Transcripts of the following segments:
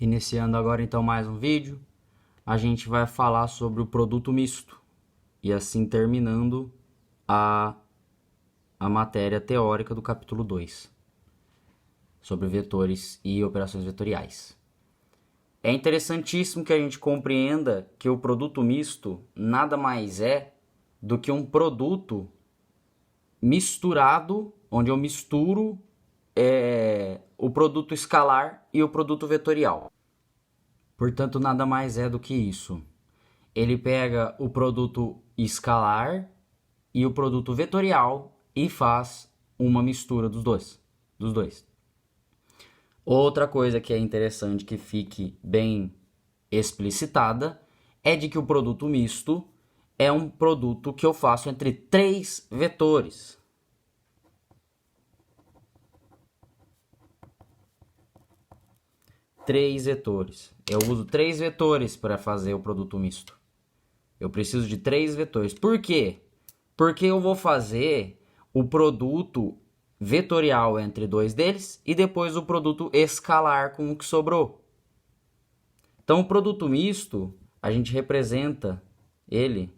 Iniciando agora então mais um vídeo, a gente vai falar sobre o produto misto e assim terminando a matéria teórica do capítulo 2 sobre vetores e operações vetoriais. É interessantíssimo que a gente compreenda que o produto misto nada mais é do que um produto misturado, onde eu misturo o produto escalar e o produto vetorial. Portanto, nada mais é do que isso. Ele pega o produto escalar e o produto vetorial e faz uma mistura dos dois. Outra coisa que é interessante que fique bem explicitada é de que o produto misto é um produto que eu faço entre três vetores. Três vetores. Eu uso três vetores para fazer o produto misto. Eu preciso de três vetores. Por quê? Porque eu vou fazer o produto vetorial entre dois deles e depois o produto escalar com o que sobrou. Então, o produto misto, a gente representa ele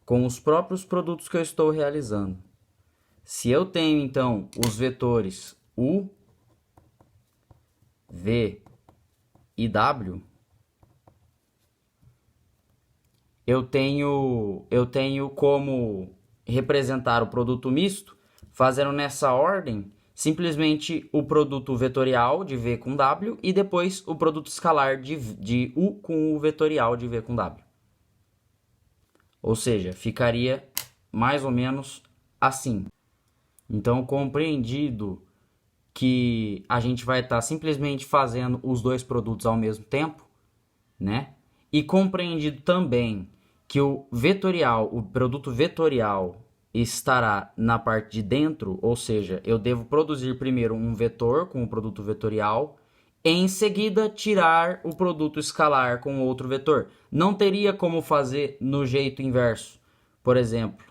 com os próprios produtos que eu estou realizando. Se eu tenho, então, os vetores U, V e W, eu tenho como representar o produto misto fazendo nessa ordem simplesmente o produto vetorial de V com W e depois o produto escalar de U com o vetorial de V com W. Ou seja, ficaria mais ou menos assim. Então, compreendido que a gente vai estar simplesmente fazendo os dois produtos ao mesmo tempo, né? E compreendido também que o produto vetorial estará na parte de dentro, ou seja, eu devo produzir primeiro um vetor com o produto vetorial, em seguida tirar o produto escalar com outro vetor. Não teria como fazer no jeito inverso. Por exemplo,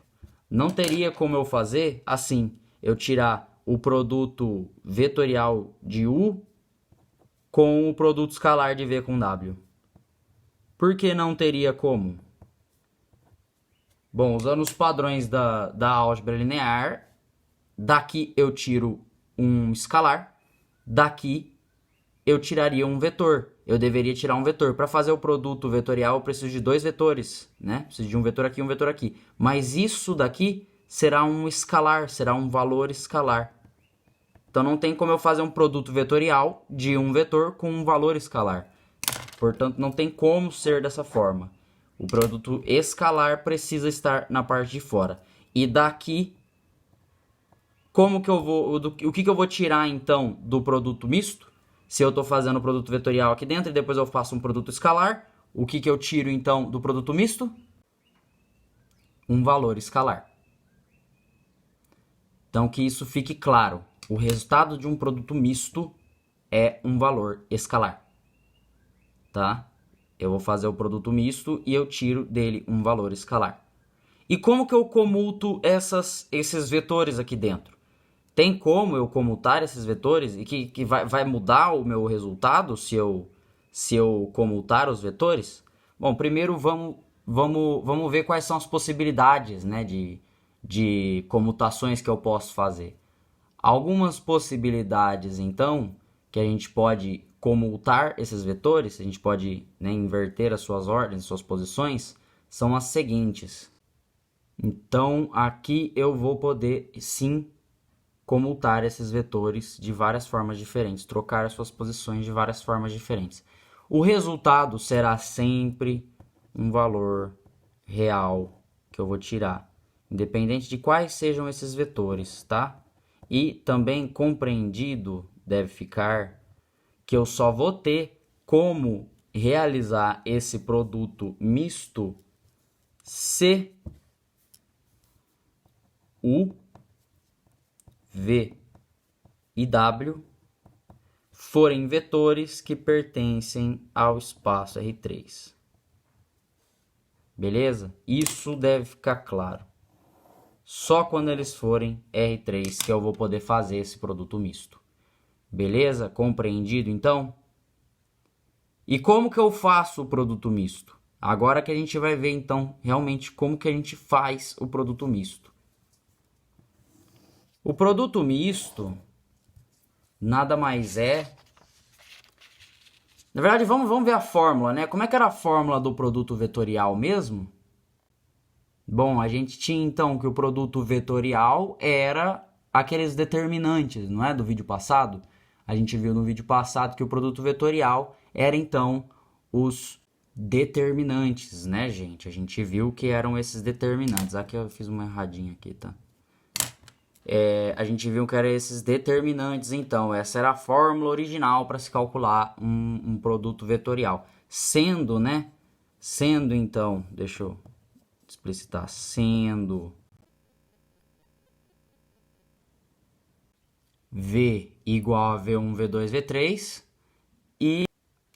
não teria como eu fazer assim, eu tirar o produto vetorial de U com o produto escalar de V com W. Por que não teria como? Bom, usando os padrões da álgebra linear, daqui eu tiro um escalar, daqui eu tiraria um vetor. Eu deveria tirar um vetor. Para fazer o produto vetorial, eu preciso de dois vetores, né? Preciso de um vetor aqui e um vetor aqui. Mas isso daqui será um escalar, será um valor escalar. Então não tem como eu fazer um produto vetorial de um vetor com um valor escalar. Portanto, não tem como ser dessa forma. O produto escalar precisa estar na parte de fora. E daqui, como que eu vou, o que eu vou tirar então do produto misto? Se eu estou fazendo o produto vetorial aqui dentro e depois eu faço um produto escalar, o que eu tiro então do produto misto? Um valor escalar. Então, que isso fique claro. O resultado de um produto misto é um valor escalar. Tá? Eu vou fazer o produto misto e eu tiro dele um valor escalar. E como que eu comuto esses vetores aqui dentro? Tem como eu comutar esses vetores e que vai mudar o meu resultado se eu comutar os vetores? Bom, primeiro vamos ver quais são as possibilidades, né, de comutações que eu posso fazer. Algumas possibilidades, então, que a gente pode comutar esses vetores, a gente pode, né, inverter as suas ordens, suas posições, são as seguintes. Então, aqui eu vou poder, sim, comutar esses vetores de várias formas diferentes, trocar as suas posições de várias formas diferentes. O resultado será sempre um valor real que eu vou tirar, independente de quais sejam esses vetores, tá? E também compreendido deve ficar que eu só vou ter como realizar esse produto misto se U, V e W forem vetores que pertencem ao espaço R3. Beleza? Isso deve ficar claro. Só quando eles forem R3 que eu vou poder fazer esse produto misto. Beleza? Compreendido então? E como que eu faço o produto misto? Agora que a gente vai ver, então, realmente como que a gente faz o produto misto. O produto misto nada mais é... Na verdade, vamos ver a fórmula, né? Como é que era a fórmula do produto vetorial mesmo? Bom, a gente tinha então que o produto vetorial era aqueles determinantes, não é? Do vídeo passado. A gente viu no vídeo passado que o produto vetorial era então os determinantes, né, gente? A gente viu que eram esses determinantes. Aqui eu fiz uma erradinha aqui, tá? A gente viu que eram esses determinantes, então. Essa era a fórmula original para se calcular um produto vetorial. Sendo, né? Sendo, então, deixa eu explicitar, sendo V igual a V1, V2, V3 e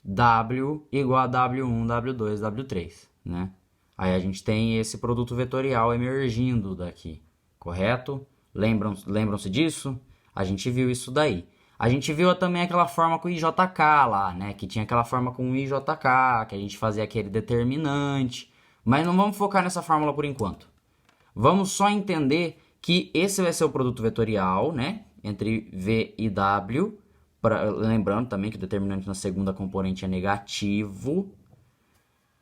W igual a W1, W2, W3, né? Aí a gente tem esse produto vetorial emergindo daqui, correto? Lembram-se disso? A gente viu isso daí. A gente viu também aquela forma com IJK lá, né? Que tinha aquela forma com IJK, que a gente fazia aquele determinante. Mas não vamos focar nessa fórmula por enquanto. Vamos só entender que esse vai ser o produto vetorial, né? Entre V e W. Lembrando também que o determinante na segunda componente é negativo.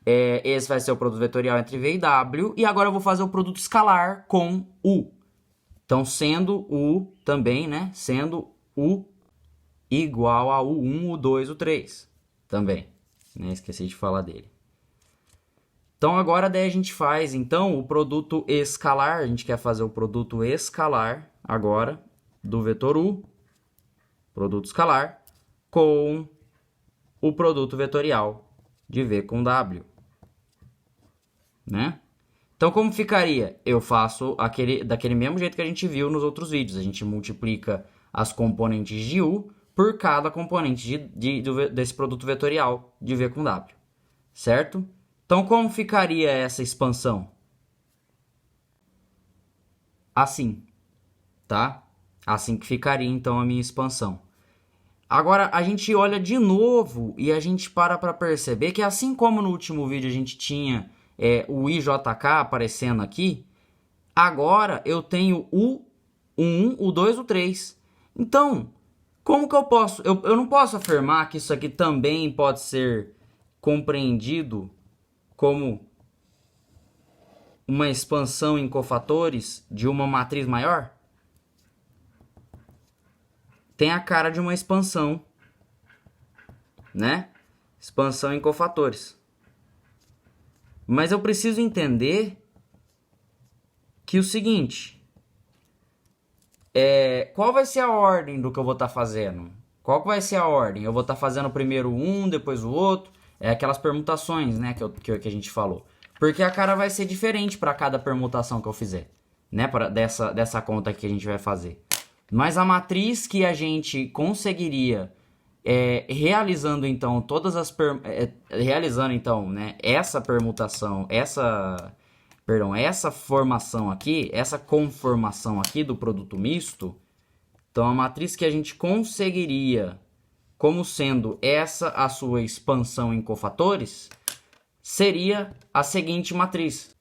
Esse vai ser o produto vetorial entre V e W. E agora eu vou fazer o produto escalar com U. Então, sendo U também, né? Sendo U igual a U1, U2, U3 também. Né? Esqueci de falar dele. Então, agora daí a gente faz, então, o produto escalar. A gente quer fazer o produto escalar agora do vetor U, produto escalar, com o produto vetorial de V com W. Né? Então, como ficaria? Eu faço daquele mesmo jeito que a gente viu nos outros vídeos. A gente multiplica as componentes de U por cada componente desse produto vetorial de V com W. Certo? Então, como ficaria essa expansão? Assim, tá? Assim que ficaria, então, a minha expansão. Agora, a gente olha de novo e a gente para perceber que assim como no último vídeo a gente tinha o IJK aparecendo aqui, agora eu tenho o 1, o 2, o 3. Então, como que eu posso... Eu não posso afirmar que isso aqui também pode ser compreendido como uma expansão em cofatores de uma matriz maior? Tem a cara de uma expansão, né? Expansão em cofatores. Mas eu preciso entender que o seguinte, qual vai ser a ordem do que eu vou estar fazendo? Qual que vai ser a ordem? Eu vou estar fazendo primeiro um, depois o outro. É aquelas permutações, né, que a gente falou. Porque a cara vai ser diferente para cada permutação que eu fizer, né, dessa conta que a gente vai fazer. Mas a matriz que a gente conseguiria realizando então né, essa permutação, essa formação aqui, essa conformação aqui do produto misto, então a matriz que a gente conseguiria como sendo essa a sua expansão em cofatores, seria a seguinte matriz.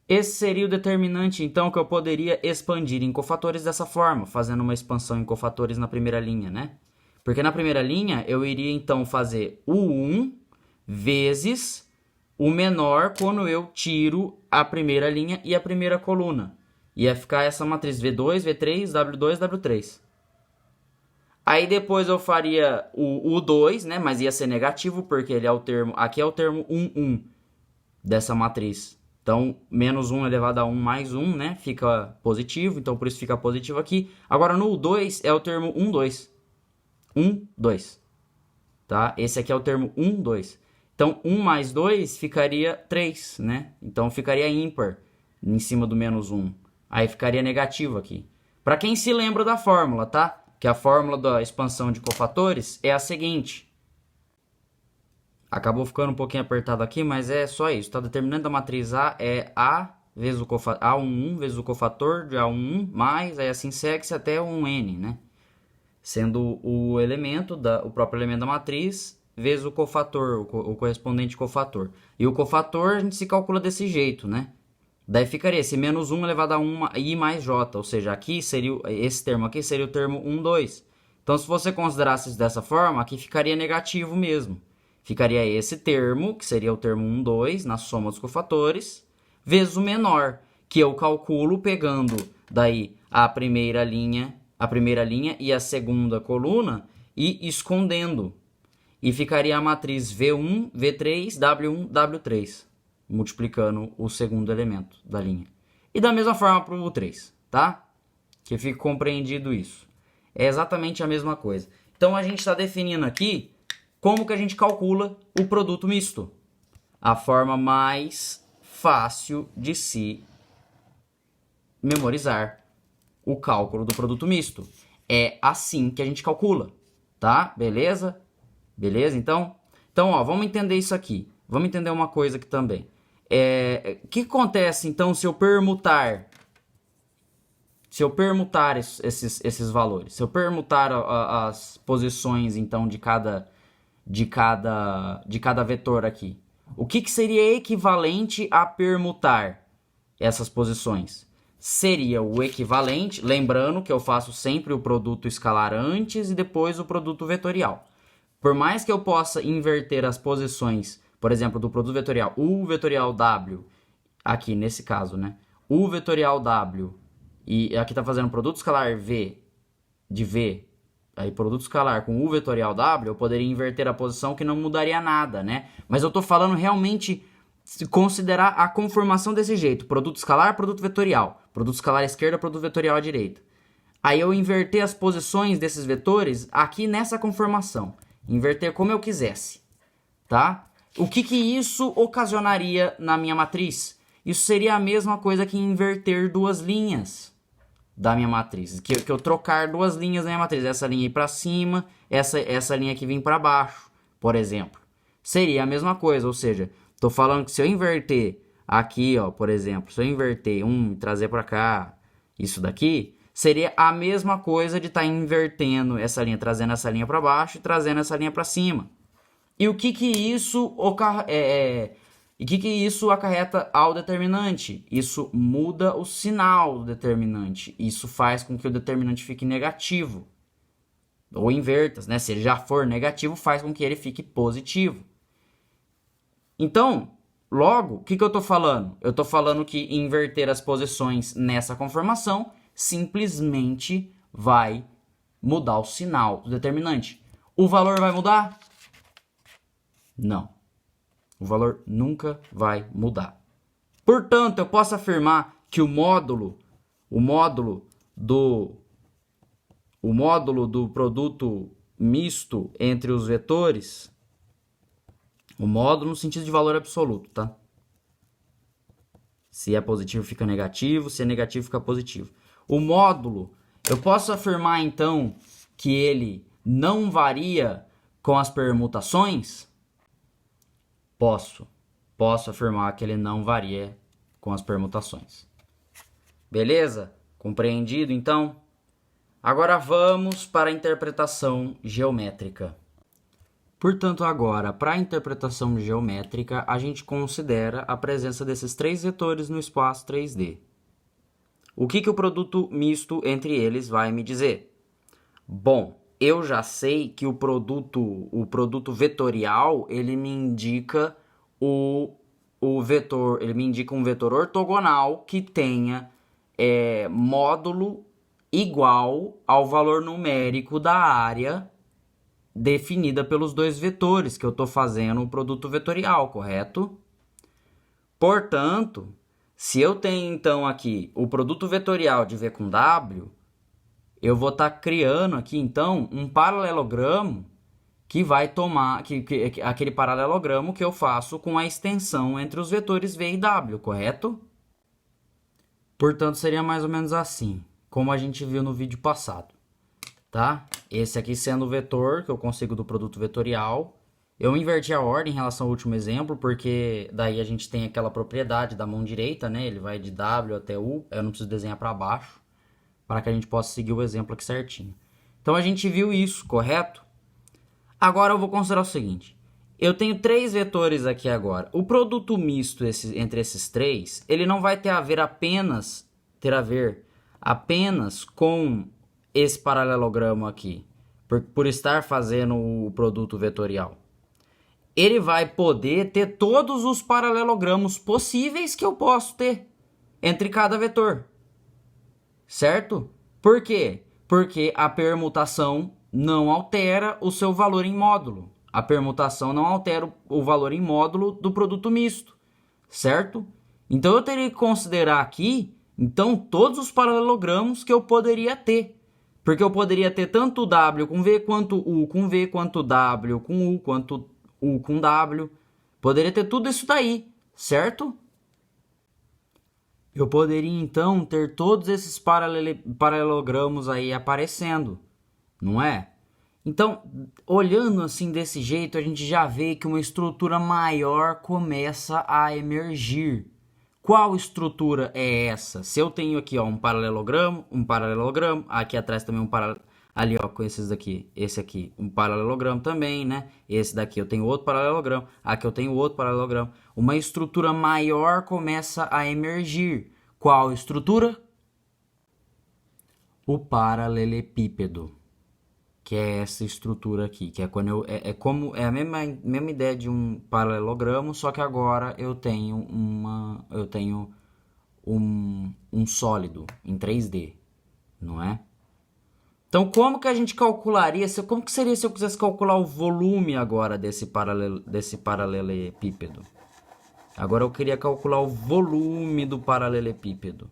Esse seria o determinante, então, que eu poderia expandir em cofatores dessa forma, fazendo uma expansão em cofatores na primeira linha, né? Porque na primeira linha, eu iria, então, fazer o 1 vezes o menor quando eu tiro a primeira linha e a primeira coluna. Ia ficar essa matriz V2, V3, W2, W3. Aí depois eu faria o 2, né? Mas ia ser negativo, porque ele é o termo... Aqui é o termo 1, 1 dessa matriz. Então, menos 1 elevado a 1 mais 1, né? Fica positivo, então por isso fica positivo aqui. Agora, no 2 é o termo 1, 2. 1, 2. Tá? Esse aqui é o termo 1, 2. Então, 1 mais 2 ficaria 3, né? Então, ficaria ímpar em cima do menos 1. Aí ficaria negativo aqui. Para quem se lembra da fórmula, tá? Que a fórmula da expansão de cofatores é a seguinte. Acabou ficando um pouquinho apertado aqui, mas é só isso. Tá? Determinante da matriz A é A vezes o A11 vezes o cofator de A11 mais, aí assim segue-se até um N, né? Sendo o elemento, o próprio elemento da matriz vezes o cofator, o correspondente cofator. E o cofator a gente se calcula desse jeito, né? Daí ficaria esse menos 1 elevado a 1 i mais j, ou seja, aqui seria, esse termo aqui seria o termo 1, 2. Então, se você considerasse isso dessa forma, aqui ficaria negativo mesmo. Ficaria esse termo, que seria o termo 1, 2, na soma dos cofatores, vezes o menor, que eu calculo pegando daí a primeira linha e a segunda coluna e escondendo. E ficaria a matriz V1, V3, W1, W3, multiplicando o segundo elemento da linha. E da mesma forma para o 3, tá? Que fique compreendido isso. É exatamente a mesma coisa. Então, a gente está definindo aqui como que a gente calcula o produto misto. A forma mais fácil de se memorizar o cálculo do produto misto. É assim que a gente calcula, tá? Beleza? Beleza? Então, ó, vamos entender isso aqui. Vamos entender uma coisa aqui também. O que acontece, então, se eu permutar esses valores? Se eu permutar as posições, então, de cada vetor aqui? O que seria equivalente a permutar essas posições? Seria o equivalente, lembrando que eu faço sempre o produto escalar antes e depois o produto vetorial. Por mais que eu possa inverter as posições, por exemplo, do produto vetorial, U vetorial W, aqui nesse caso, né? U vetorial W, e aqui está fazendo produto escalar V, de V, aí produto escalar com U vetorial W, eu poderia inverter a posição que não mudaria nada, né? Mas eu estou falando realmente considerar a conformação desse jeito, produto escalar, produto vetorial, produto escalar à esquerda, produto vetorial à direita. Aí eu inverter as posições desses vetores aqui nessa conformação, inverter como eu quisesse, tá? O que isso ocasionaria na minha matriz? Isso seria a mesma coisa que inverter duas linhas da minha matriz, que eu trocar duas linhas na minha matriz, essa linha ir para cima, essa linha aqui vir para baixo, por exemplo. Seria a mesma coisa, ou seja, estou falando que se eu inverter aqui, ó, por exemplo, se eu inverter e trazer para cá, isso daqui, seria a mesma coisa de estar invertendo essa linha, trazendo essa linha para baixo e trazendo essa linha para cima. E o que isso acarreta ao determinante? Isso muda o sinal do determinante. Isso faz com que o determinante fique negativo. Ou inverta, né? Se ele já for negativo, faz com que ele fique positivo. Então, logo, o que eu estou falando? Eu estou falando que inverter as posições nessa conformação simplesmente vai mudar o sinal do determinante. O valor vai mudar? Não. O valor nunca vai mudar. Portanto, eu posso afirmar que o módulo do produto misto entre os vetores, o módulo no sentido de valor absoluto, tá? Se é positivo fica negativo, se é negativo fica positivo. O módulo, eu posso afirmar então que ele não varia com as permutações? Posso afirmar que ele não varia com as permutações. Beleza? Compreendido, então? Agora vamos para a interpretação geométrica. Portanto, agora, para a interpretação geométrica, a gente considera a presença desses três vetores no espaço 3D. O que o produto misto entre eles vai me dizer? Bom, eu já sei que o produto vetorial, ele me indica o vetor, ele me indica um vetor ortogonal que tenha módulo igual ao valor numérico da área definida pelos dois vetores que eu estou fazendo o produto vetorial, correto? Portanto, se eu tenho então aqui o produto vetorial de V com W, eu vou estar criando aqui então um paralelogramo que vai tomar aquele paralelogramo que eu faço com a extensão entre os vetores V e W, correto? Portanto, seria mais ou menos assim, como a gente viu no vídeo passado. Tá? Esse aqui sendo o vetor que eu consigo do produto vetorial. Eu inverti a ordem em relação ao último exemplo, porque daí a gente tem aquela propriedade da mão direita, né? Ele vai de W até U, eu não preciso desenhar para baixo, para que a gente possa seguir o exemplo aqui certinho. Então a gente viu isso, correto? Agora eu vou considerar o seguinte. Eu tenho 3 vetores aqui agora. O produto misto entre esses 3, ele não vai ter a ver apenas com esse paralelogramo aqui, por estar fazendo o produto vetorial. Ele vai poder ter todos os paralelogramos possíveis que eu posso ter entre cada vetor. Certo? Por quê? Porque a permutação não altera o seu valor em módulo. A permutação não altera o valor em módulo do produto misto. Certo? Então eu teria que considerar aqui, então, todos os paralelogramos que eu poderia ter. Porque eu poderia ter tanto W com V, quanto U com V, quanto W com U, quanto U com W. Poderia ter tudo isso daí, certo? Eu poderia, então, ter todos esses paralelogramos aí aparecendo, não é? Então, olhando assim desse jeito, a gente já vê que uma estrutura maior começa a emergir. Qual estrutura é essa? Se eu tenho aqui ó, um paralelogramo, aqui atrás também um paralelogramo, ali ó, com esses daqui, esse aqui, um paralelogramo também, né? Esse daqui eu tenho outro paralelogramo, aqui eu tenho outro paralelogramo. Uma estrutura maior começa a emergir. Qual estrutura? O paralelepípedo, que é essa estrutura aqui, que é quando é a mesma ideia de um paralelogramo, só que agora eu tenho um sólido em 3D, não é? Então, como que a gente calcularia, como que seria se eu quisesse calcular o volume agora desse paralelepípedo? Agora eu queria calcular o volume do paralelepípedo.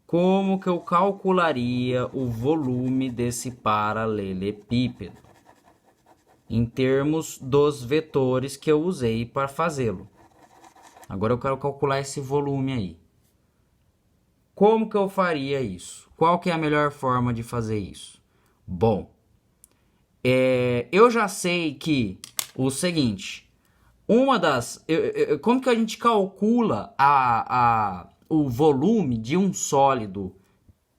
Como que eu calcularia o volume desse paralelepípedo? Em termos dos vetores que eu usei para fazê-lo. Agora eu quero calcular esse volume aí. Como que eu faria isso? Qual que é a melhor forma de fazer isso? Bom, eu já sei que o seguinte, como que a gente calcula o volume de um sólido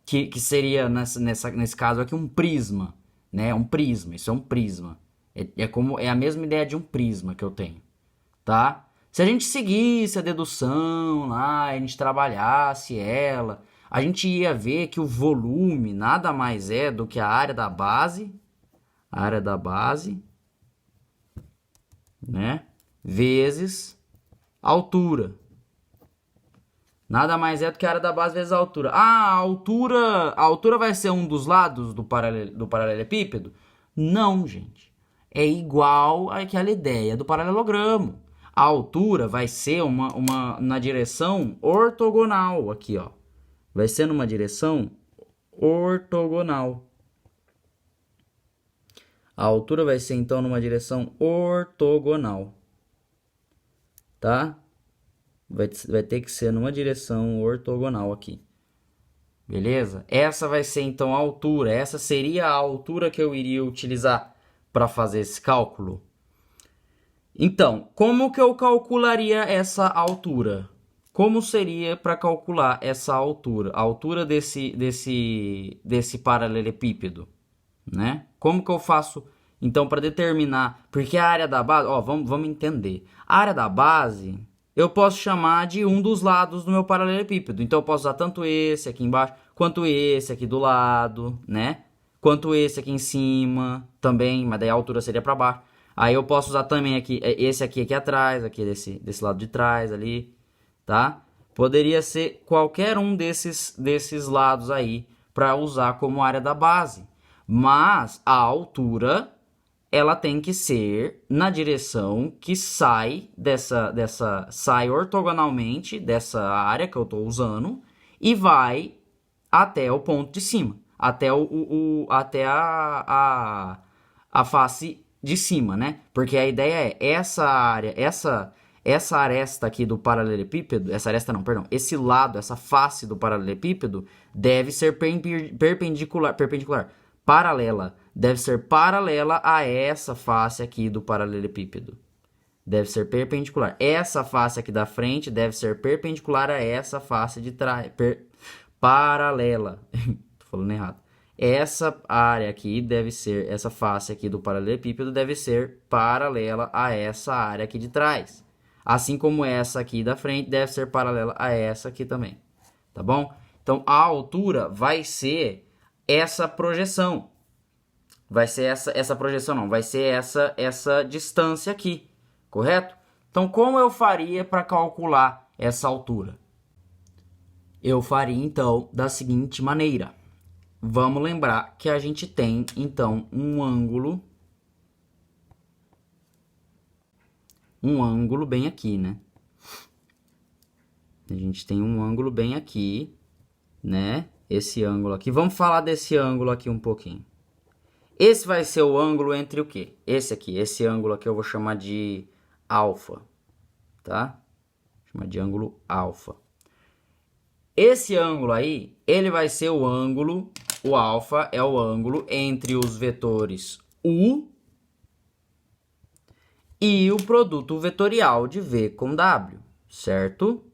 que seria nesse caso aqui um prisma, né? Um prisma, isso é um prisma. É a mesma ideia de um prisma que eu tenho, tá? Se a gente seguisse a dedução lá, a gente trabalhasse ela, a gente ia ver que o volume nada mais é do que a área da base, né? Vezes a altura. Nada mais é do que a área da base vezes a altura. Ah, a altura vai ser um dos lados do paralelepípedo? Não, gente. É igual àquela ideia do paralelogramo. A altura vai ser na direção ortogonal aqui, ó. Vai ser numa direção ortogonal. A altura vai ser, então, numa direção ortogonal. Tá? Vai ter que ser numa direção ortogonal aqui. Beleza? Essa vai ser, então, a altura. Essa seria a altura que eu iria utilizar para fazer esse cálculo. Então, como que eu calcularia essa altura? Como seria para calcular essa altura? A altura desse paralelepípedo, né? Como que eu faço, então, para determinar? Porque a área da base, ó, vamos entender. A área da base, eu posso chamar de um dos lados do meu paralelepípedo. Então, eu posso usar tanto esse aqui embaixo, quanto esse aqui do lado, né? Quanto esse aqui em cima também, mas daí a altura seria para baixo. Aí eu posso usar também aqui, esse aqui atrás, aqui desse lado de trás ali, tá? Poderia ser qualquer um desses lados aí para usar como área da base. Mas a altura, ela tem que ser na direção que sai sai ortogonalmente dessa área que eu estou usando e vai até o ponto de cima, até a face de cima, né? Porque a ideia é essa área, essa aresta aqui do paralelepípedo, esse lado, essa face do paralelepípedo deve ser paralela, deve ser paralela a essa face aqui do paralelepípedo. Deve ser perpendicular. Essa face aqui da frente deve ser perpendicular a essa face de trás, paralela. Tô falando errado. essa área aqui deve ser, essa face aqui do paralelepípedo deve ser paralela a essa área aqui de trás. Assim como essa aqui da frente deve ser paralela a essa aqui também. Tá bom? Então, a altura vai ser essa projeção. Vai ser essa projeção, não. Vai ser essa distância aqui. Correto? Então, como eu faria para calcular essa altura? Eu faria, então, da seguinte maneira. Vamos lembrar que a gente tem, então, um ângulo bem aqui, né? A gente tem um ângulo bem aqui, né? Esse ângulo aqui. Vamos falar desse ângulo aqui um pouquinho. Esse vai ser o ângulo entre o quê? Esse aqui. Esse ângulo aqui eu vou chamar de alfa, tá? Chama de ângulo alfa. Esse ângulo aí, ele vai ser o ângulo, o alfa é o ângulo entre os vetores U e o produto vetorial de V com W, certo?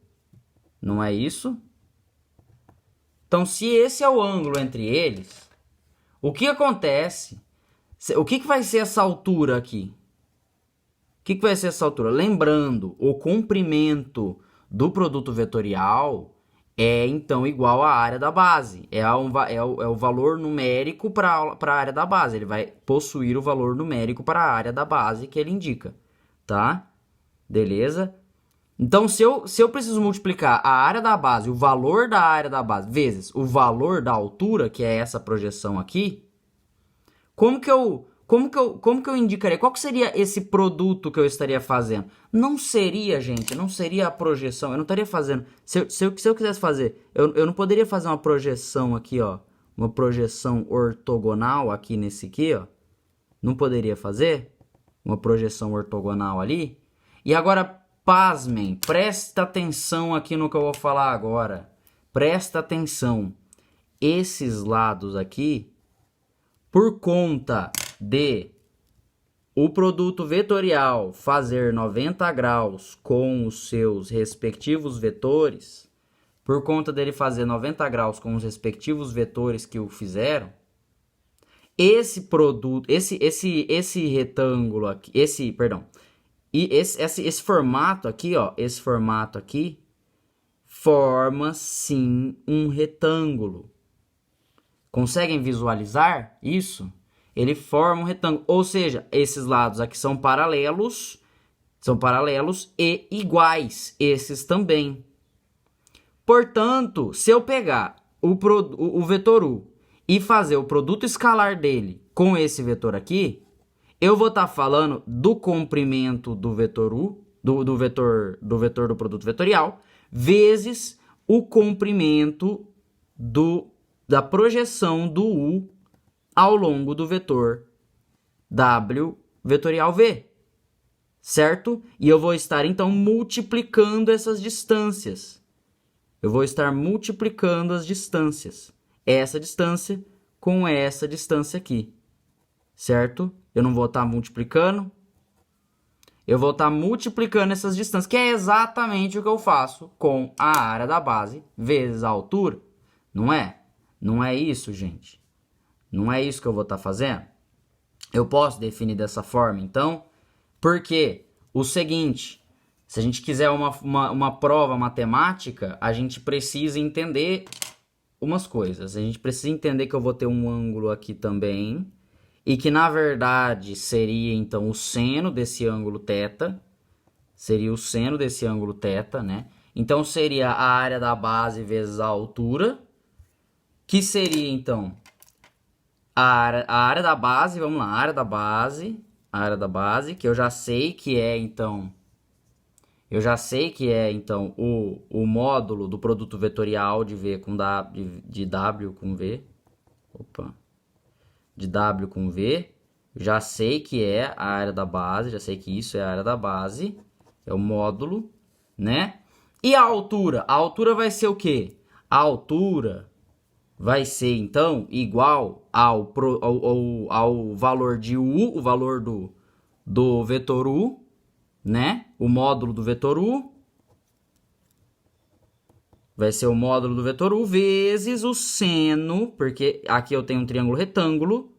Não é isso? Então, se esse é o ângulo entre eles, o que acontece? O que vai ser essa altura aqui? O que vai ser essa altura? Lembrando, o comprimento do produto vetorial é, então, igual à área da base. É o valor numérico para a área da base. Ele vai possuir o valor numérico para a área da base que ele indica. Tá? Beleza? Então, se eu preciso multiplicar a área da base, o valor da área da base, vezes o valor da altura, que é essa projeção aqui, como que eu indicaria? Qual que seria esse produto que eu estaria fazendo? Não seria, gente, não seria a projeção. Eu não estaria fazendo. Se eu quisesse fazer, eu não poderia fazer uma projeção aqui, ó. Uma projeção ortogonal aqui nesse aqui, ó. Não poderia fazer uma projeção ortogonal ali. E agora, pasmem, presta atenção aqui no que eu vou falar agora. Presta atenção. Esses lados aqui, por conta de o produto vetorial fazer 90 graus com os seus respectivos vetores, por conta dele fazer 90 graus com os respectivos vetores que o fizeram, esse produto, esse retângulo aqui, esse formato aqui, ó, esse formato aqui forma sim um retângulo. Conseguem visualizar isso? Ele forma um retângulo, ou seja, esses lados aqui são paralelos e iguais, esses também. Portanto, se eu pegar o vetor U e fazer o produto escalar dele com esse vetor aqui, eu vou estar falando do comprimento do vetor U, do vetor do produto vetorial, vezes o comprimento da projeção do U ao longo do vetor W vetorial V, certo? E eu vou estar, então, multiplicando essas distâncias. Eu vou estar multiplicando as distâncias. Essa distância com essa distância aqui, certo? Eu não vou estar multiplicando. Eu vou estar multiplicando essas distâncias, que é exatamente o que eu faço com a área da base vezes a altura. Não é? Não é isso, gente. Não é isso que eu vou estar fazendo? Eu posso definir dessa forma, então, porque o seguinte, se a gente quiser uma prova matemática, a gente precisa entender umas coisas. A gente precisa entender que eu vou ter um ângulo aqui também, e que, na verdade, seria, então, o seno desse ângulo θ. Seria o seno desse ângulo θ, né? Então, seria a área da base vezes a altura, que seria, então, a área da base, vamos lá, a área da base, que eu já sei que é, então, o módulo do produto vetorial de V com de W com V, de W com V, já sei que é a área da base, já sei que isso é a área da base, é o módulo, né? E a altura vai ser o quê? A altura vai ser, então, igual ao valor de U, o valor do vetor U, né? O módulo do vetor U vai ser o módulo do vetor u vezes o seno, porque aqui eu tenho um triângulo retângulo,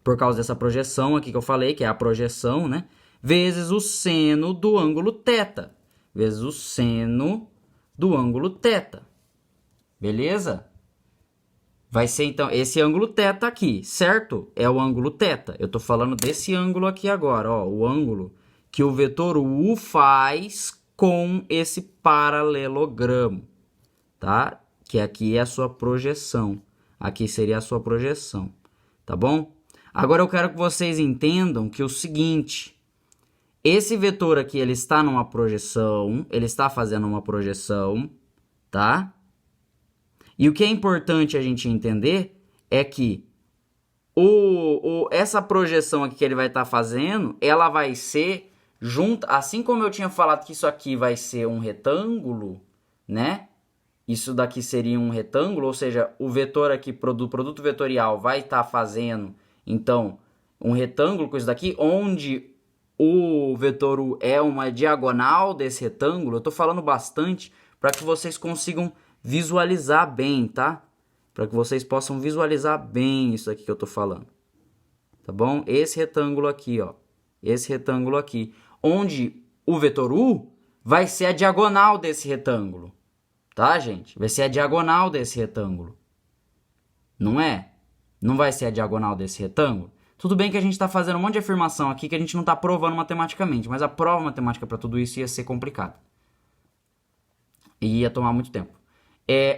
por causa dessa projeção aqui que eu falei, que é a projeção, né? Vezes o seno do ângulo θ. Vezes o seno do ângulo θ. Beleza? Vai ser, então, esse ângulo θ aqui, certo? É o ângulo θ. Eu estou falando desse ângulo aqui agora, ó, o ângulo que o vetor u faz com esse paralelogramo, tá? Que aqui é a sua projeção. Aqui seria a sua projeção, tá bom? Agora eu quero que vocês entendam que o seguinte, esse vetor aqui, ele está numa projeção, ele está fazendo uma projeção, tá? E o que é importante a gente entender é que essa projeção aqui que ele vai estar fazendo, ela vai ser junto, assim como eu tinha falado que isso aqui vai ser um retângulo, né? Isso daqui seria um retângulo, ou seja, o vetor aqui do produto vetorial vai estar fazendo, então, um retângulo com isso daqui, onde o vetor u é uma diagonal desse retângulo. Eu estou falando bastante para que vocês consigam visualizar bem, tá? Para que vocês possam visualizar bem isso aqui que eu estou falando. Tá bom? Esse retângulo aqui, ó. Esse retângulo aqui. Onde o vetor u vai ser a diagonal desse retângulo. Tá, gente? Vai ser a diagonal desse retângulo. Não é? Não vai ser a diagonal desse retângulo? Tudo bem que a gente está fazendo um monte de afirmação aqui que a gente não está provando matematicamente, mas a prova matemática para tudo isso ia ser complicada. E ia tomar muito tempo.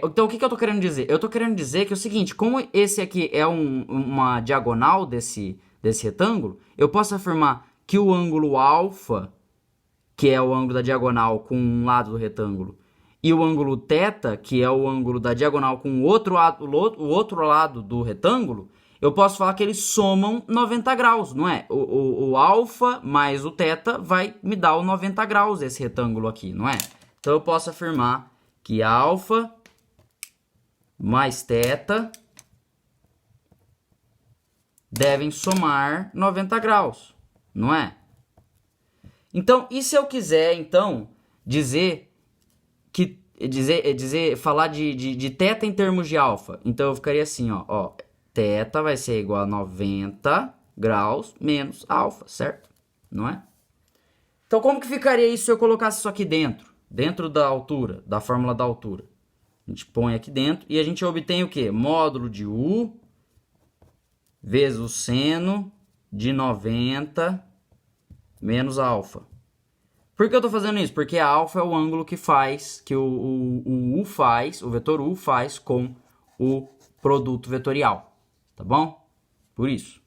Então, o que eu estou querendo dizer? Eu estou querendo dizer que é o seguinte, como esse aqui é uma diagonal desse retângulo, eu posso afirmar que o ângulo alfa, que é o ângulo da diagonal com um lado do retângulo, e o ângulo θ, que é o ângulo da diagonal com o outro lado do retângulo, eu posso falar que eles somam 90 graus, não é? O alfa mais o θ vai me dar o 90 graus esse retângulo aqui, não é? Então, eu posso afirmar que alfa mais θ devem somar 90 graus, não é? Então, e se eu quiser, então, falar de θ em termos de alfa? Então, eu ficaria assim, ó, θ vai ser igual a 90 graus menos alfa, certo? Não é? Então, como que ficaria isso se eu colocasse isso aqui dentro da altura, da fórmula da altura? A gente põe aqui dentro e a gente obtém o quê? Módulo de u vezes o seno de 90 menos alfa. Por que eu estou fazendo isso? Porque a alfa é o ângulo que faz, que o vetor u faz com o produto vetorial. Tá bom? Por isso.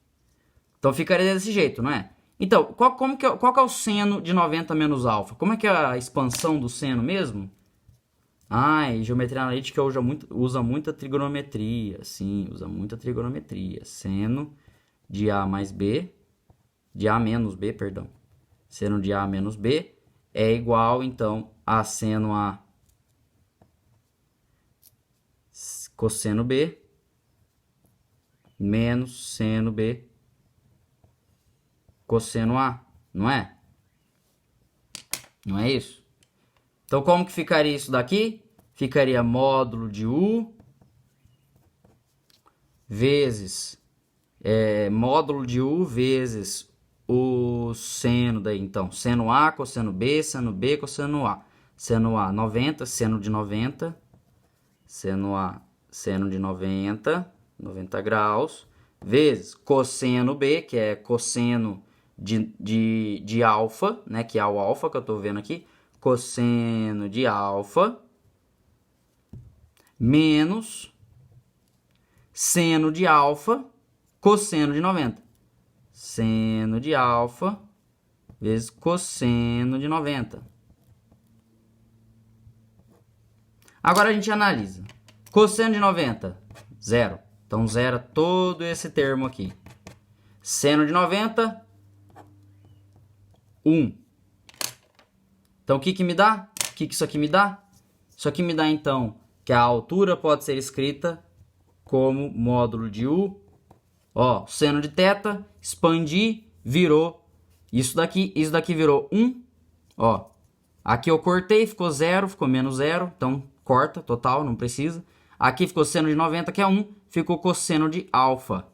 Então ficaria desse jeito, não é? Então, qual que é o seno de 90 menos alfa? Como é que é a expansão do seno mesmo? Geometria analítica usa muita trigonometria. Sim, usa muita trigonometria. Seno de A mais B, de A menos B, perdão. Seno de A menos B é igual, então, a seno A cosseno B menos seno B cosseno A, não é? Não é isso? Então, como que ficaria isso daqui? Ficaria módulo de U vezes módulo de U vezes o seno daí, então, seno A, cosseno B, cosseno A. Seno A, 90, seno de 90. Seno A, seno de 90 graus, vezes cosseno B, que é cosseno de alfa, né, que é o alfa que eu estou vendo aqui, cosseno de alfa, menos seno de alfa, cosseno de 90. Seno de alfa vezes cosseno de 90. Agora a gente analisa. Cosseno de 90, zero. Então, zera todo esse termo aqui. Seno de 90, 1. Então, o que me dá? O que isso aqui me dá? Isso aqui me dá, então, que a altura pode ser escrita como módulo de U. Ó, seno de θ, expandi, virou. Isso daqui virou 1. Ó, aqui eu cortei, ficou 0, ficou menos 0. Então, corta, total, não precisa. Aqui ficou seno de 90, que é 1, ficou cosseno de alfa.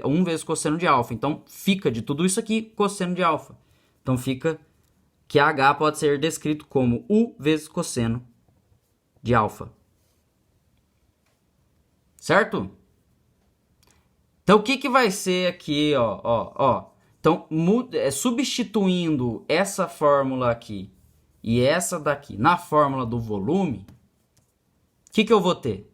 1 vezes cosseno de alfa. Então, fica de tudo isso aqui, cosseno de alfa. Então, fica que H pode ser descrito como U vezes cosseno de alfa. Certo? Então, o que vai ser aqui, ó. Então, substituindo essa fórmula aqui e essa daqui na fórmula do volume, o que eu vou ter?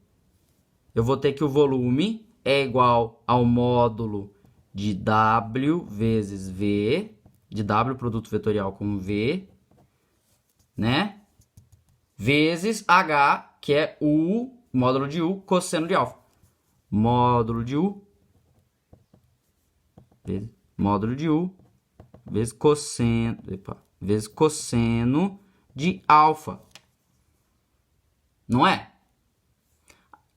Eu vou ter que o volume é igual ao módulo de W vezes V, de W produto vetorial com V, né? Vezes H, que é U, módulo de U, cosseno de alfa. Módulo de U, vezes módulo de U, vezes cosseno de alfa. Não é?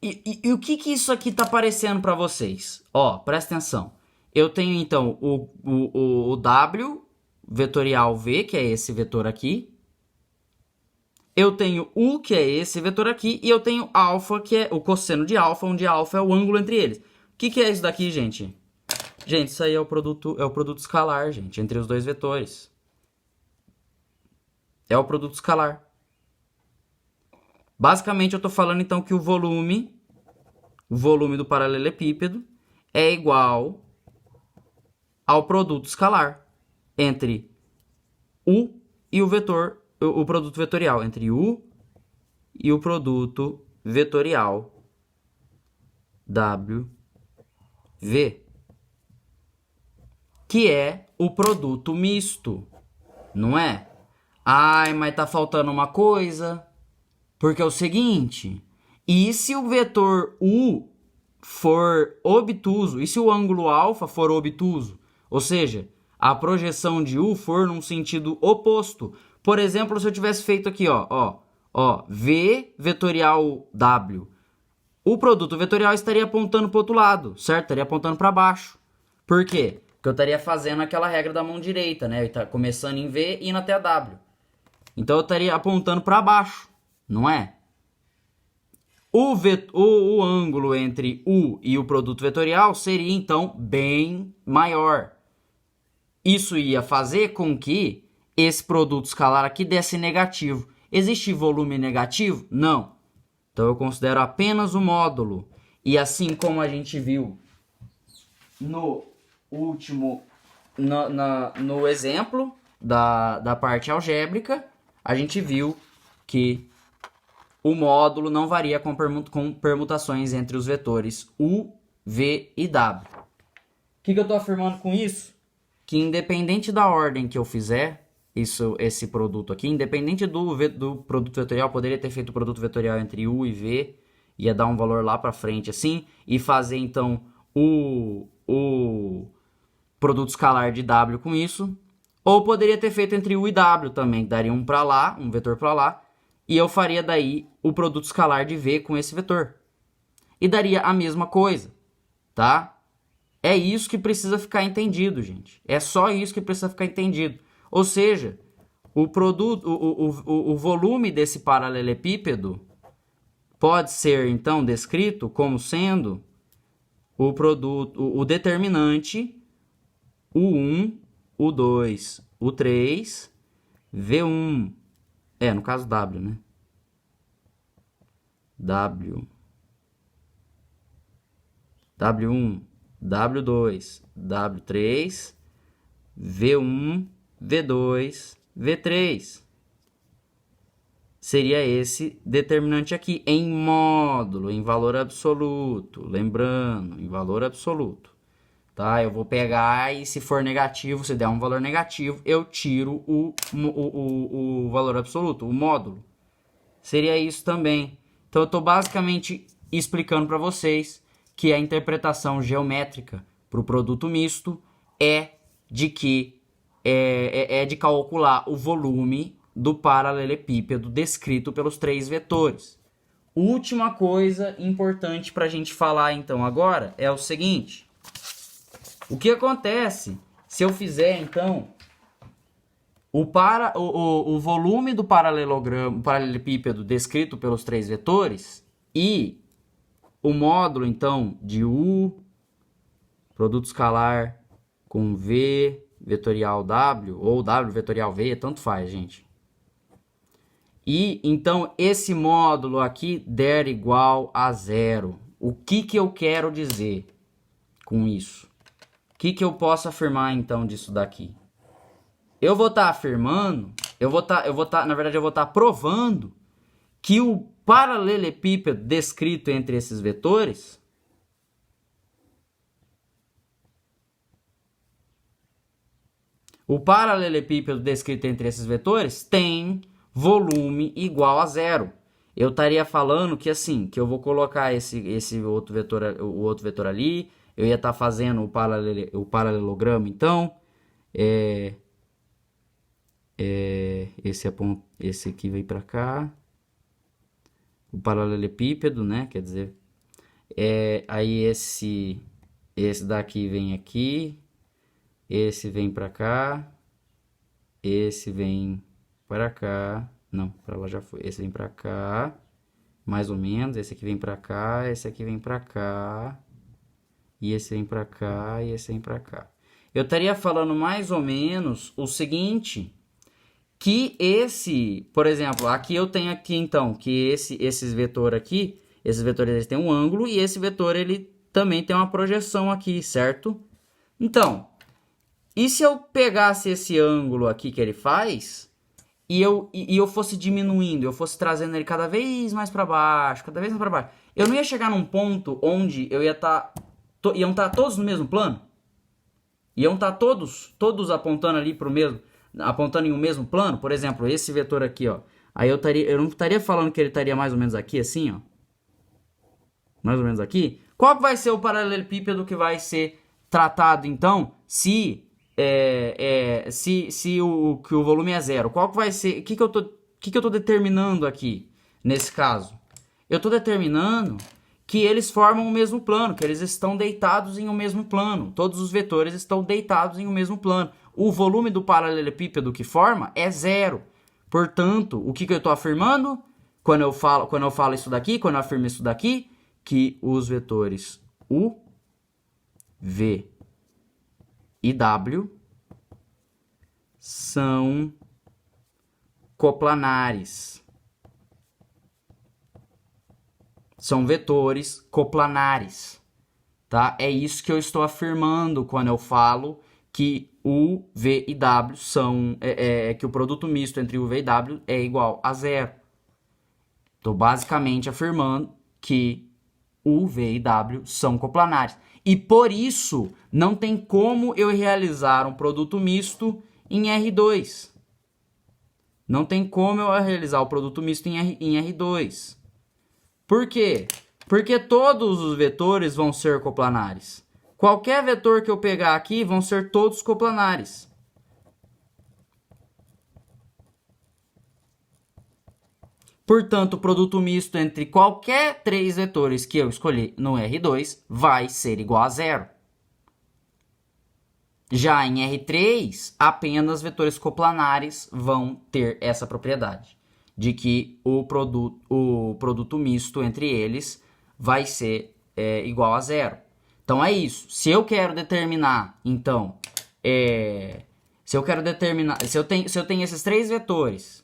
E o que isso aqui tá parecendo para vocês? Ó, presta atenção. Eu tenho, então, o W vetorial V, que é esse vetor aqui. Eu tenho U, que é esse vetor aqui. E eu tenho alfa, que é o cosseno de alfa, onde alfa é o ângulo entre eles. O que é isso daqui, gente? Gente, isso aí é o produto escalar, gente, entre os dois vetores. É o produto escalar. Basicamente, eu estou falando, então, que o volume do paralelepípedo é igual ao produto escalar entre U e o vetor, o produto vetorial, entre U e o produto vetorial WV, que é o produto misto, não é? Ai, mas tá faltando uma coisa, porque é o seguinte, e se o vetor U for obtuso, e se o ângulo alfa for obtuso, ou seja, a projeção de U for num sentido oposto. Por exemplo, se eu tivesse feito aqui, ó, V vetorial W, o produto vetorial estaria apontando para o outro lado, certo? Estaria apontando para baixo. Por quê? Porque eu estaria fazendo aquela regra da mão direita, né? Eu estaria começando em V e indo até a W. Então eu estaria apontando para baixo, não é? O ângulo entre U e o produto vetorial seria, então, bem maior. Isso ia fazer com que esse produto escalar aqui desse negativo. Existe volume negativo? Não. Então, eu considero apenas o módulo. E assim como a gente viu no último, no exemplo da parte algébrica, a gente viu que o módulo não varia com permutações entre os vetores U, V e W. O que eu estou afirmando com isso? Que independente da ordem que eu fizer, esse produto aqui, independente do produto vetorial, poderia ter feito o produto vetorial entre U e V, ia dar um valor lá para frente assim, e fazer então o produto escalar de W com isso, ou poderia ter feito entre U e W também, que daria um para lá, um vetor para lá, e eu faria daí o produto escalar de V com esse vetor. E daria a mesma coisa, tá? É isso que precisa ficar entendido, gente. É só isso que precisa ficar entendido. Ou seja, o volume desse paralelepípedo pode ser, então, descrito como sendo o determinante U1, U2, U3, V1, no caso W, né? W1, W2, W3, V1, V2, V3. Seria esse determinante aqui, em módulo, em valor absoluto. Lembrando, em valor absoluto. Tá? Eu vou pegar e se for negativo, se der um valor negativo, eu tiro o valor absoluto, o módulo. Seria isso também. Então eu estou basicamente explicando para vocês que a interpretação geométrica para o produto misto é de que é de calcular o volume do paralelepípedo descrito pelos três vetores. Última coisa importante para a gente falar então agora é o seguinte. O que acontece se eu fizer então o volume do paralelepípedo descrito pelos três vetores e o módulo, então, de U, produto escalar com V vetorial W, ou W vetorial V, tanto faz, gente. E, então, esse módulo aqui der igual a zero. O que eu quero dizer com isso? O que eu posso afirmar, então, disso daqui? Eu vou estar afirmando, na verdade, eu vou estar provando que o paralelepípedo descrito entre esses vetores tem volume igual a zero. Eu estaria falando que assim, que eu vou colocar esse outro vetor, o outro vetor ali, eu ia estar fazendo o paralelogramo, então, esse aqui veio para cá, o paralelepípedo, né? Quer dizer, aí esse daqui vem aqui, esse vem para cá, esse vem para cá, não, para lá já foi, esse vem para cá, mais ou menos, esse aqui vem para cá, esse aqui vem para cá, e esse vem para cá, e esse vem para cá. Eu estaria falando mais ou menos o seguinte, que esse, por exemplo, aqui eu tenho aqui então, que esses vetores aqui, esses vetores eles têm um ângulo, e esse vetor ele também tem uma projeção aqui, certo? Então, e se eu pegasse esse ângulo aqui que ele faz, e eu fosse diminuindo, eu fosse trazendo ele cada vez mais para baixo, cada vez mais para baixo, eu não ia chegar num ponto onde eu ia estar, iam estar todos no mesmo plano? Iam estar todos apontando ali para o mesmo, apontando em um mesmo plano? Por exemplo, esse vetor aqui, ó. Aí eu não estaria falando que ele estaria mais ou menos aqui, assim, ó. Mais ou menos aqui. Qual vai ser o paralelepípedo que vai ser tratado, então, se o volume é zero? Qual que vai ser? O que eu tô determinando aqui, nesse caso? Eu estou determinando que eles formam o mesmo plano, que eles estão deitados em um mesmo plano. Todos os vetores estão deitados em um mesmo plano. O volume do paralelepípedo que forma é zero. Portanto, o que eu estou afirmando quando eu falo isso daqui, quando eu afirmo isso daqui? Que os vetores U, V e W são coplanares. São vetores coplanares, tá? É isso que eu estou afirmando quando eu falo que U, V e W são... que o produto misto entre U, V e W é igual a zero. Estou basicamente afirmando que U, V e W são coplanares. E por isso, não tem como eu realizar um produto misto em R2. Não tem como eu realizar o produto misto em R2. Por quê? Porque todos os vetores vão ser coplanares. Qualquer vetor que eu pegar aqui vão ser todos coplanares. Portanto, o produto misto entre qualquer três vetores que eu escolher no R2 vai ser igual a zero. Já em R3, apenas vetores coplanares vão ter essa propriedade, de que o produto misto entre eles vai ser igual a zero. Então é isso. Se eu quero determinar, então, se eu tenho esses três vetores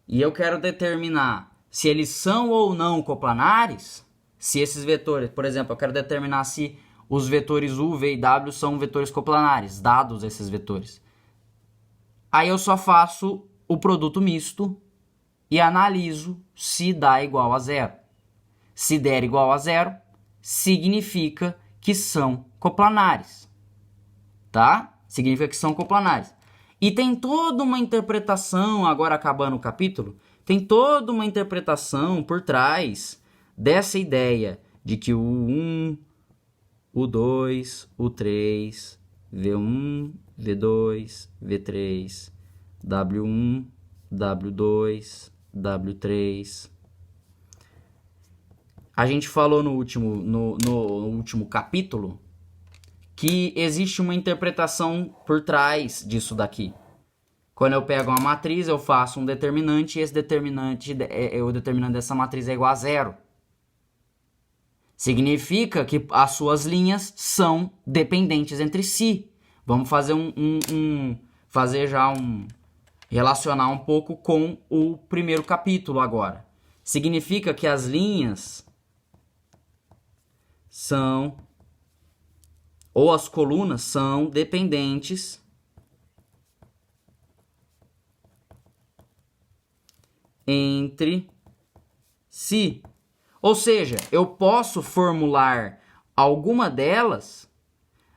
e eu quero determinar se eles são ou não coplanares, se esses vetores, por exemplo, eu quero determinar se os vetores U, V e W são vetores coplanares, dados esses vetores. Aí eu só faço o produto misto e analiso se dá igual a zero. Se der igual a zero, significa que são coplanares, tá? Significa que são coplanares. E tem toda uma interpretação, agora acabando o capítulo, tem toda uma interpretação por trás dessa ideia de que o 1, o 2, o 3, V1, V2, V3, W1, W2, W3. A gente falou no último capítulo que existe uma interpretação por trás disso daqui. Quando eu pego uma matriz, eu faço um determinante e esse determinante, o determinante dessa matriz é igual a zero. Significa que as suas linhas são dependentes entre si. Vamos fazer relacionar um pouco com o primeiro capítulo agora. Significa que as linhas são, ou as colunas são dependentes entre si. Ou seja, eu posso formular alguma delas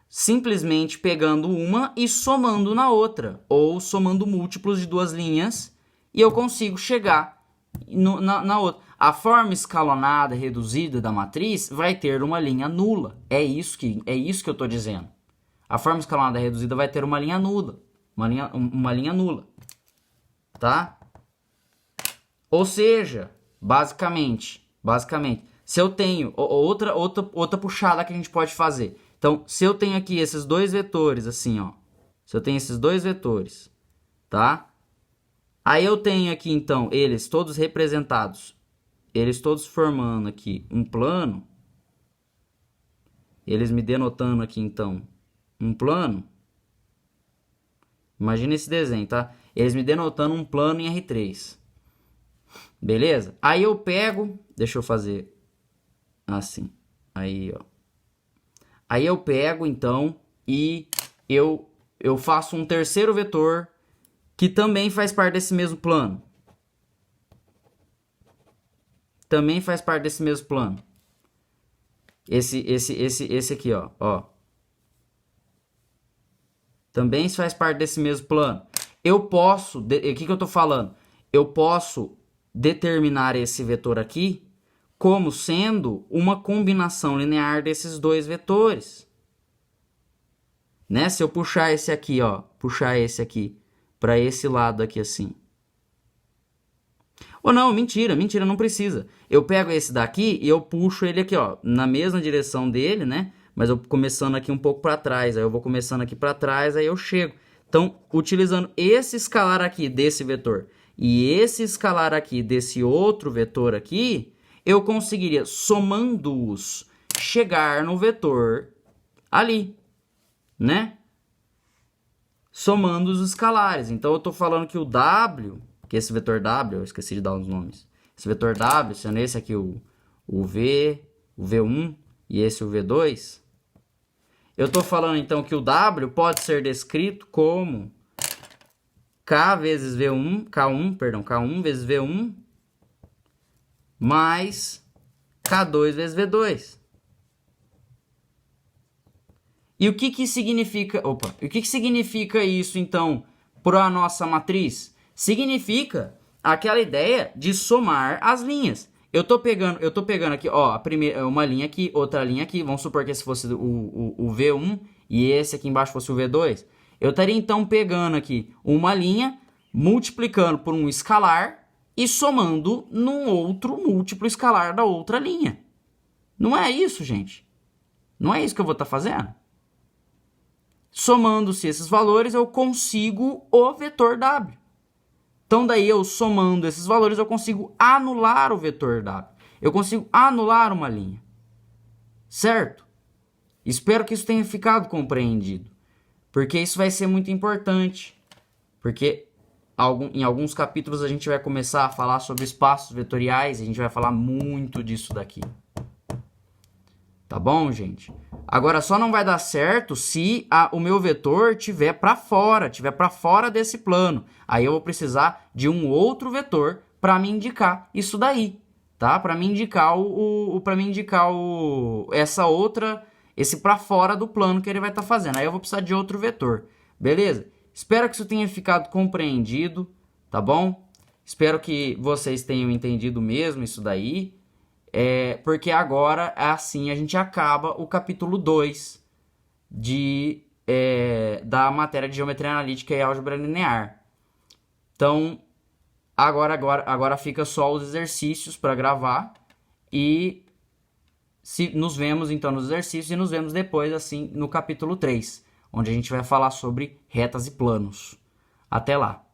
simplesmente pegando uma e somando na outra, ou somando múltiplos de duas linhas, e eu consigo chegar na outra. A forma escalonada reduzida da matriz vai ter uma linha nula. É isso que eu estou dizendo. A forma escalonada reduzida vai ter uma linha nula. Uma linha nula. Tá? Ou seja, basicamente, se eu tenho outra puxada que a gente pode fazer. Então, se eu tenho aqui esses dois vetores, assim, ó. Se eu tenho esses dois vetores, tá? Aí eu tenho aqui, então, eles todos representados. Eles todos formando aqui um plano. Eles me denotando aqui, então, um plano. Imagina esse desenho, tá? Eles me denotando um plano em R3. Beleza? Aí eu pego... Deixa eu fazer assim. Aí, ó. Aí eu pego, então, e eu faço um terceiro vetor que também faz parte desse mesmo plano. Também faz parte desse mesmo plano. Esse aqui, ó. Também faz parte desse mesmo plano. Eu posso... O que eu estou falando? Eu posso determinar esse vetor aqui como sendo uma combinação linear desses dois vetores. Né? Se eu puxar esse aqui, ó, puxar esse aqui para esse lado aqui assim. Ou não, mentira, não precisa. Eu pego esse daqui e eu puxo ele aqui, ó, na mesma direção dele, né? Mas eu começando aqui um pouco para trás, aí eu vou começando aqui para trás, aí eu chego. Então, utilizando esse escalar aqui desse vetor e esse escalar aqui desse outro vetor aqui, eu conseguiria, somando-os, chegar no vetor ali, né? Somando os escalares. Então, eu estou falando que o W, que esse vetor W, eu esqueci de dar os nomes. Esse vetor W, sendo esse aqui o V, o V1 e esse o V2, eu estou falando, então, que o W pode ser descrito como K vezes V1, K1 vezes V1 mais K2 vezes V2. E o que significa... o que significa isso, então, para a nossa matriz? Significa aquela ideia de somar as linhas. Eu tô pegando aqui, ó, a primeira, uma linha aqui, outra linha aqui. Vamos supor que esse fosse o V1 e esse aqui embaixo fosse o V2. Eu estaria, então, pegando aqui uma linha, multiplicando por um escalar e somando num outro múltiplo escalar da outra linha. Não é isso, gente. Não é isso que eu vou estar fazendo. Somando-se esses valores, eu consigo o vetor W. Então, daí, eu somando esses valores, eu consigo anular o vetor W. Eu consigo anular uma linha. Certo? Espero que isso tenha ficado compreendido. Porque isso vai ser muito importante. Porque em alguns capítulos a gente vai começar a falar sobre espaços vetoriais. E a gente vai falar muito disso daqui. Tá bom, gente? Agora, só não vai dar certo se o meu vetor estiver para fora desse plano. Aí eu vou precisar de um outro vetor para me indicar isso daí, tá? Para me indicar esse para fora do plano que ele vai estar fazendo. Aí eu vou precisar de outro vetor, beleza? Espero que isso tenha ficado compreendido, tá bom? Espero que vocês tenham entendido mesmo isso daí. Porque agora, assim, a gente acaba o capítulo 2 da matéria de Geometria Analítica e Álgebra Linear. Então, agora fica só os exercícios para gravar. E nos vemos, então, nos exercícios e nos vemos depois, assim, no capítulo 3, onde a gente vai falar sobre retas e planos. Até lá!